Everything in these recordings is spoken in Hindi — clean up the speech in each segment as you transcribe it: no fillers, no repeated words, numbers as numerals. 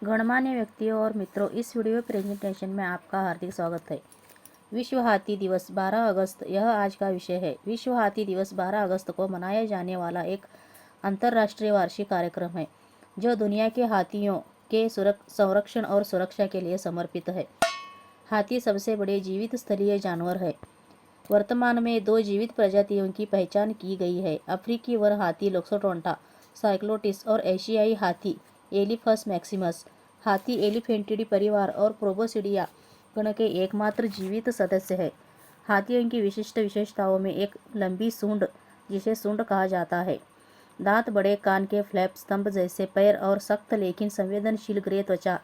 गणमान्य व्यक्तियों और मित्रों, इस वीडियो प्रेजेंटेशन में आपका हार्दिक स्वागत है। विश्व हाथी दिवस 12 अगस्त यह आज का विषय है। विश्व हाथी दिवस 12 अगस्त को मनाया जाने वाला एक अंतर्राष्ट्रीय वार्षिक कार्यक्रम है जो दुनिया के हाथियों के संरक्षण और सुरक्षा के लिए समर्पित है। हाथी सबसे बड़े जीवित स्थलीय जानवर है। वर्तमान में 2 जीवित प्रजातियों की पहचान की गई है। अफ्रीकी वन हाथी लोक्सोटोंटा साइक्लोटिस और एशियाई हाथी एलिफस मैक्सिमस। हाथी एलिफेंटिडी परिवार और प्रोबोसिडिया गण के एकमात्र जीवित सदस्य है। हाथियों की विशिष्ट विशेषताओं में एक लंबी सूंड, जिसे सूंड कहा जाता है, दांत, बड़े कान के फ्लैप, स्तंभ जैसे पैर और सख्त लेकिन संवेदनशील ग्रे त्वचा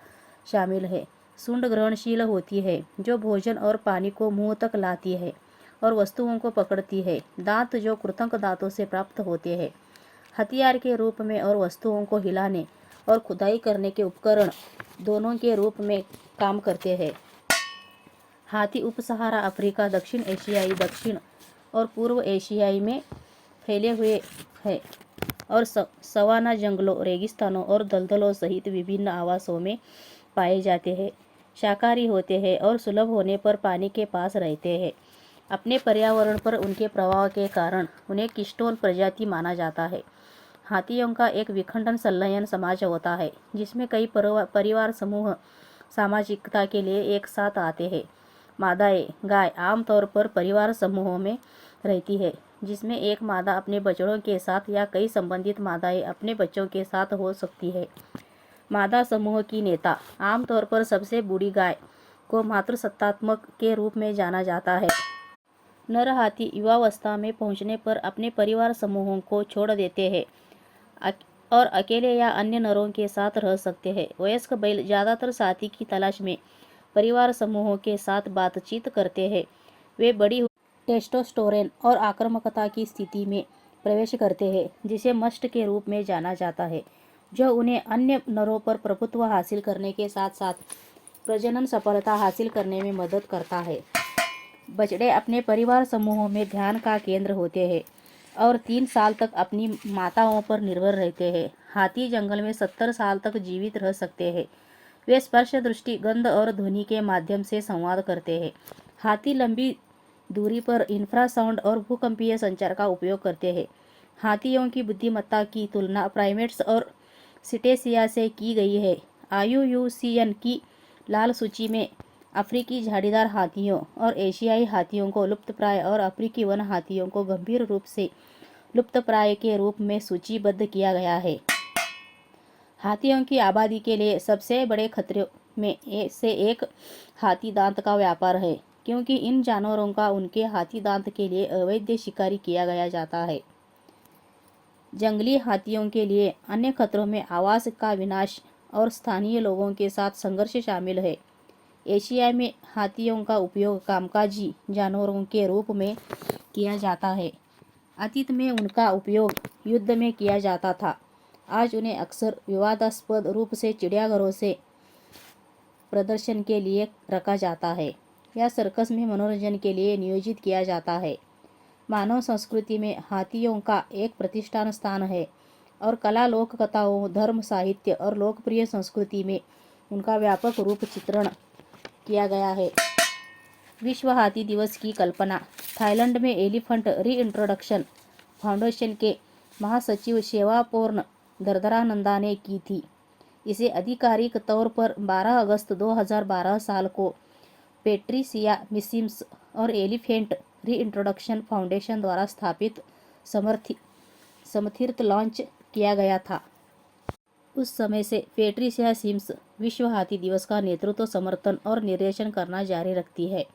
शामिल है। सूंड ग्रहणशील होती है, जो भोजन और पानी को मुंह तक लाती है और वस्तुओं को पकड़ती है। दांत, जो कृंतक दांतों से प्राप्त होते हैं, हथियार के रूप में और वस्तुओं को हिलाने और खुदाई करने के उपकरण दोनों के रूप में काम करते हैं। हाथी उपसहारा अफ्रीका, दक्षिण एशियाई, दक्षिण और पूर्व एशियाई में फैले हुए हैं और सवाना जंगलों, रेगिस्तानों और दलदलों सहित विभिन्न आवासों में पाए जाते हैं। शाकाहारी होते हैं और सुलभ होने पर पानी के पास रहते हैं। अपने पर्यावरण पर उनके प्रभाव के कारण उन्हें कीस्टोन प्रजाति माना जाता है। हाथियों का एक विखंडन संलयन समाज होता है, जिसमें कई परिवार समूह सामाजिकता के लिए एक साथ आते हैं। मादाएं गाय आमतौर पर परिवार समूहों में रहती है, जिसमें एक मादा अपने बछड़ों के साथ या कई संबंधित मादाएं अपने बच्चों के साथ हो सकती है। मादा समूह की नेता आमतौर पर सबसे बूढ़ी गाय को मातृसत्तात्मक के रूप में जाना जाता है। नर हाथी युवावस्था में पहुंचने पर अपने परिवार समूहों को छोड़ देते हैं और अकेले या अन्य नरों के साथ रह सकते हैं। वयस्क बैल ज़्यादातर साथी की तलाश में परिवार समूहों के साथ बातचीत करते हैं। वे बढ़ी हुई टेस्टोस्टेरोन और आक्रामकता की स्थिति में प्रवेश करते हैं, जिसे मस्ट के रूप में जाना जाता है, जो उन्हें अन्य नरों पर प्रभुत्व हासिल करने के साथ साथ प्रजनन सफलता हासिल करने में मदद करता है। बछड़े अपने परिवार समूहों में ध्यान का केंद्र होते हैं और 3 साल तक अपनी माताओं पर निर्भर रहते हैं। हाथी जंगल में 70 साल तक जीवित रह सकते हैं। वे स्पर्श, दृष्टि, गंध और ध्वनि के माध्यम से संवाद करते हैं। हाथी लंबी दूरी पर इंफ्रासाउंड और भूकंपीय संचार का उपयोग करते हैं। हाथियों की बुद्धिमत्ता की तुलना प्राइमेट्स और सिटेसिया से की गई है। IUCN की लाल सूची में अफ्रीकी झाड़ीदार हाथियों और एशियाई हाथियों को लुप्तप्राय और अफ्रीकी वन हाथियों को गंभीर रूप से लुप्तप्राय के रूप में सूचीबद्ध किया गया है। हाथियों की आबादी के लिए सबसे बड़े खतरों में से एक हाथी दांत का व्यापार है, क्योंकि इन जानवरों का उनके हाथी दांत के लिए अवैध शिकारी किया गया जाता है। जंगली हाथियों के लिए अन्य खतरों में आवास का विनाश और स्थानीय लोगों के साथ संघर्ष शामिल है। एशिया में हाथियों का उपयोग कामकाजी जानवरों के रूप में किया जाता है। अतीत में उनका उपयोग युद्ध में किया जाता था। आज उन्हें अक्सर विवादास्पद रूप से चिड़ियाघरों से प्रदर्शन के लिए रखा जाता है या सर्कस में मनोरंजन के लिए नियोजित किया जाता है। मानव संस्कृति में हाथियों का एक प्रतिष्ठान स्थान है और कला, लोक कथाओं, धर्म, साहित्य और लोकप्रिय संस्कृति में उनका व्यापक रूप चित्रण किया गया है। विश्व हाथी दिवस की कल्पना थाईलैंड में एलिफेंट रीइंट्रोडक्शन फाउंडेशन के महासचिव शेवापोर्न दरदरानंदा ने की थी। इसे आधिकारिक तौर पर 12 अगस्त 2012 साल को पेट्रिसिया मिसिम्स और एलिफेंट रीइंट्रोडक्शन फाउंडेशन द्वारा स्थापित समर्थित लॉन्च किया गया था। उस समय से पेट्रिसिया सिम्स विश्व हाथी दिवस का नेतृत्व, समर्थन और निर्देशन करना जारी रखती है,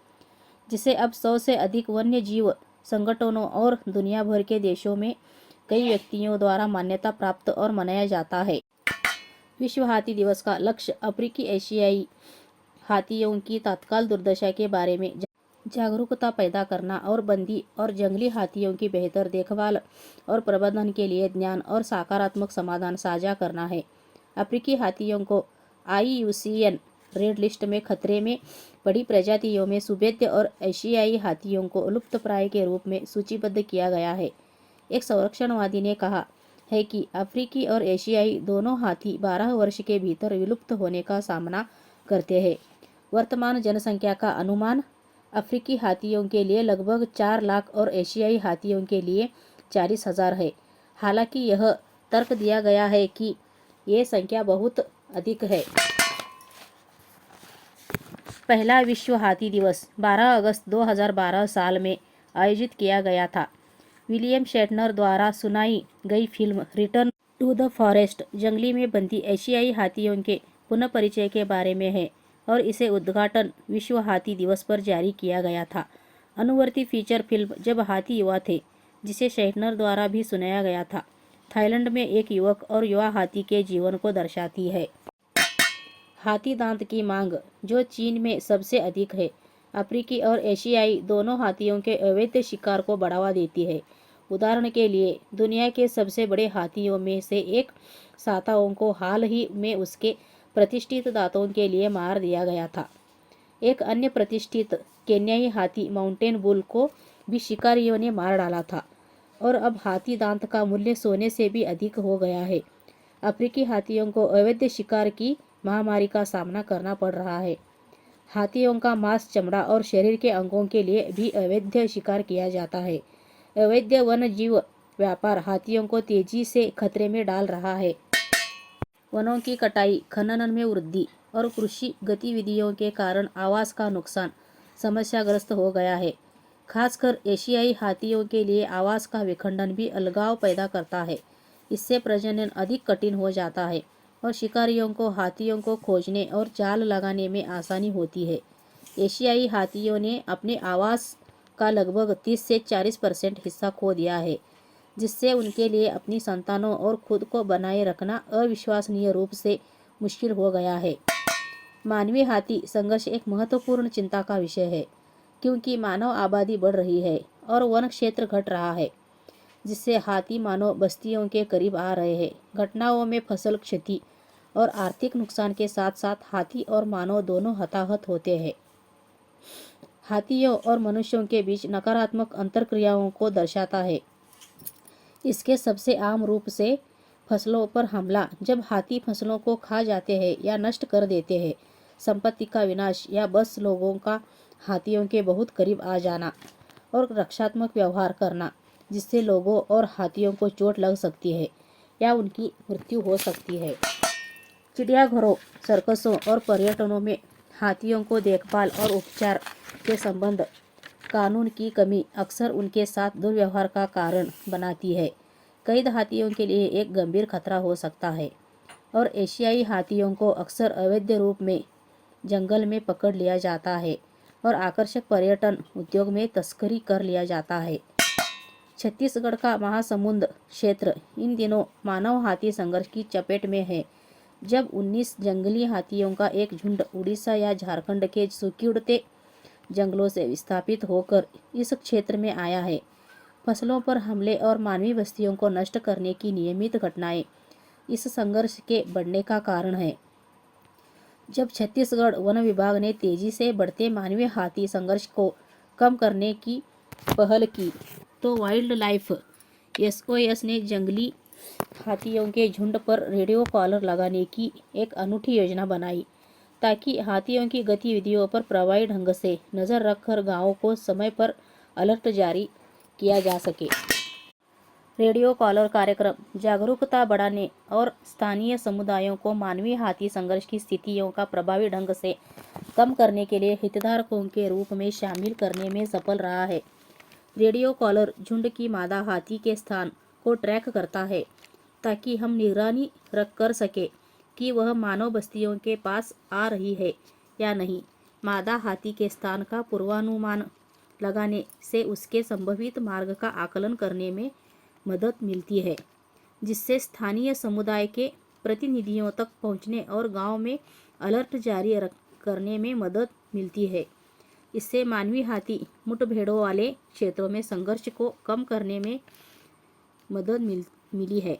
जिसे अब 100 से अधिक वन्य जीव संगठनों और दुनिया भर के देशों में कई व्यक्तियों द्वारा मान्यता प्राप्त और मनाया जाता है। विश्व हाथी दिवस का लक्ष्य अफ्रीकी एशियाई हाथियों की तत्काल दुर्दशा के बारे में जागरूकता पैदा करना और बंदी और जंगली हाथियों की बेहतर देखभाल और प्रबंधन के लिए ज्ञान और सकारात्मक समाधान साझा करना है। अफ्रीकी हाथियों को IUCN रेड लिस्ट में खतरे में बड़ी प्रजातियों में सुभेद्य और एशियाई हाथियों को लुप्तप्राय के रूप में सूचीबद्ध किया गया है। एक संरक्षणवादी ने कहा है कि अफ्रीकी और एशियाई दोनों हाथी 12 वर्ष के भीतर विलुप्त होने का सामना करते हैं। वर्तमान जनसंख्या का अनुमान अफ्रीकी हाथियों के लिए लगभग 4 लाख और एशियाई हाथियों के लिए 40,000 है। हालांकि यह तर्क दिया गया है कि ये संख्या बहुत अधिक है। पहला विश्व हाथी दिवस 12 अगस्त 2012 साल में आयोजित किया गया था। विलियम शेटनर द्वारा सुनाई गई film return to the forest जंगली में बंदी एशियाई हाथियों के पुनः परिचय के बारे में है और इसे उद्घाटन विश्व हाथी दिवस पर जारी किया गया था। अनुवर्ती फीचर फिल्म जब हाथी युवा थे, जिसे शेटनर द्वारा भी सुनाया गया था, थाईलैंड में एक युवक और युवा हाथी के जीवन को दर्शाती है। हाथी दांत की मांग, जो चीन में सबसे अधिक है, अफ्रीकी और एशियाई दोनों हाथियों के अवैध शिकार को बढ़ावा देती है। उदाहरण के लिए, दुनिया के सबसे बड़े हाथियों में से एक साताओं को हाल ही में उसके प्रतिष्ठित दांतों के लिए मार दिया गया था। एक अन्य प्रतिष्ठित केन्याई हाथी माउंटेन बुल को भी शिकारियों ने मार डाला था और अब हाथी दांत का मूल्य सोने से भी अधिक हो गया है। अफ्रीकी हाथियों को अवैध शिकार की महामारी का सामना करना पड़ रहा है। हाथियों का मांस, चमड़ा और शरीर के अंगों के लिए भी अवैध शिकार किया जाता है। अवैध वन जीव व्यापार हाथियों को तेजी से खतरे में डाल रहा है। वनों की कटाई, खनन में वृद्धि और कृषि गतिविधियों के कारण आवास का नुकसान समस्याग्रस्त हो गया है। खासकर एशियाई हाथियों के लिए आवास का विखंडन भी अलगाव पैदा करता है। इससे प्रजनन अधिक कठिन हो जाता है और शिकारियों को हाथियों को खोजने और जाल लगाने में आसानी होती है। एशियाई हाथियों ने अपने आवास का लगभग 30 से 40% हिस्सा खो दिया है, जिससे उनके लिए अपनी संतानों और खुद को बनाए रखना अविश्वसनीय रूप से मुश्किल हो गया है। मानवीय हाथी संघर्ष एक महत्वपूर्ण चिंता का विषय है, क्योंकि मानव आबादी बढ़ रही है और वन क्षेत्र घट रहा है, जिससे हाथी मानव बस्तियों के करीब आ रहे हैं। घटनाओं में फसल क्षति और आर्थिक नुकसान के साथ साथ हाथी और मानव दोनों हताहत होते हैं। हाथियों और मनुष्यों के बीच नकारात्मक अंतर्क्रियाओं को दर्शाता है। इसके सबसे आम रूप से फसलों पर हमला, जब हाथी फसलों को खा जाते हैं या नष्ट कर देते हैं। संपत्ति का विनाश या बस लोगों का हाथियों के बहुत करीब आ जाना और रक्षात्मक व्यवहार करना, जिससे लोगों और हाथियों को चोट लग सकती है या उनकी मृत्यु हो सकती है। चिड़ियाघरों, सर्कसों और पर्यटनों में हाथियों को देखभाल और उपचार के संबंध कानून की कमी अक्सर उनके साथ दुर्व्यवहार का कारण बनाती है। कैद हाथियों के लिए एक गंभीर खतरा हो सकता है और एशियाई हाथियों को अक्सर अवैध रूप में जंगल में पकड़ लिया जाता है और आकर्षक पर्यटन उद्योग में तस्करी कर लिया जाता है। छत्तीसगढ़ का महासमुंद क्षेत्र इन दिनों मानव हाथी संघर्ष की चपेट में है, जब 19 जंगली हाथियों का एक झुंड उड़ीसा या झारखंड के सूखे उड़ते जंगलों से विस्थापित होकर इस क्षेत्र में आया है। फसलों पर हमले और मानवी बस्तियों को नष्ट करने की नियमित घटनाएं इस संघर्ष के बढ़ने का कारण है। जब छत्तीसगढ़ वन विभाग ने तेजी से बढ़ते मानवीय हाथी संघर्ष को कम करने की पहल की, तो वाइल्ड लाइफ SOS ने जंगली हाथियों के झुंड पर रेडियो कॉलर लगाने की एक अनूठी योजना बनाई, ताकि हाथियों की गतिविधियों पर प्रभावी ढंग से नज़र रखकर गांवों को समय पर अलर्ट जारी किया जा सके। रेडियो कॉलर कार्यक्रम जागरूकता बढ़ाने और स्थानीय समुदायों को मानवीय हाथी संघर्ष की स्थितियों का प्रभावी ढंग से कम करने के लिए हितधारकों के रूप में शामिल करने में सफल रहा है। रेडियो कॉलर झुंड की मादा हाथी के स्थान को ट्रैक करता है, ताकि हम निगरानी रख कर सके कि वह मानव बस्तियों के पास आ रही है या नहीं। मादा हाथी के स्थान का पूर्वानुमान लगाने से उसके संभावित मार्ग का आकलन करने में मदद मिलती है, जिससे स्थानीय समुदाय के प्रतिनिधियों तक पहुंचने और गांव में अलर्ट जारी करने में मदद मिलती है। इससे मानवीय हाथी मुठभेड़ों वाले क्षेत्रों में संघर्ष को कम करने में मदद मिली है।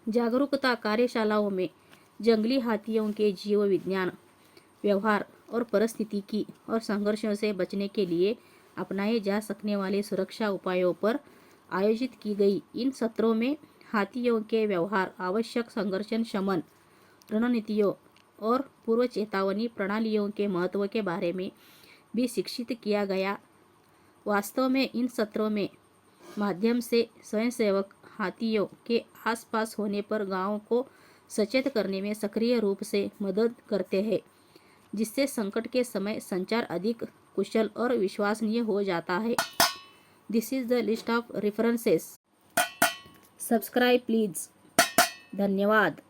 जागरूकता कार्यशालाओं में जंगली हाथियों के जीव विज्ञान, व्यवहार और पारिस्थितिकी और संघर्षों से बचने के लिए अपनाए जा सकने वाले सुरक्षा उपायों पर आयोजित की गई इन सत्रों में हाथियों के व्यवहार, आवश्यक संघर्षण शमन रणनीतियों और पूर्व चेतावनी प्रणालियों के महत्व के बारे में भी शिक्षित किया गया। वास्तव में इन सत्रों में माध्यम से स्वयंसेवक हाथियों के आसपास होने पर गांवों को सचेत करने में सक्रिय रूप से मदद करते हैं, जिससे संकट के समय संचार अधिक कुशल और विश्वसनीय हो जाता है। This is the list of references. Subscribe please. धन्यवाद।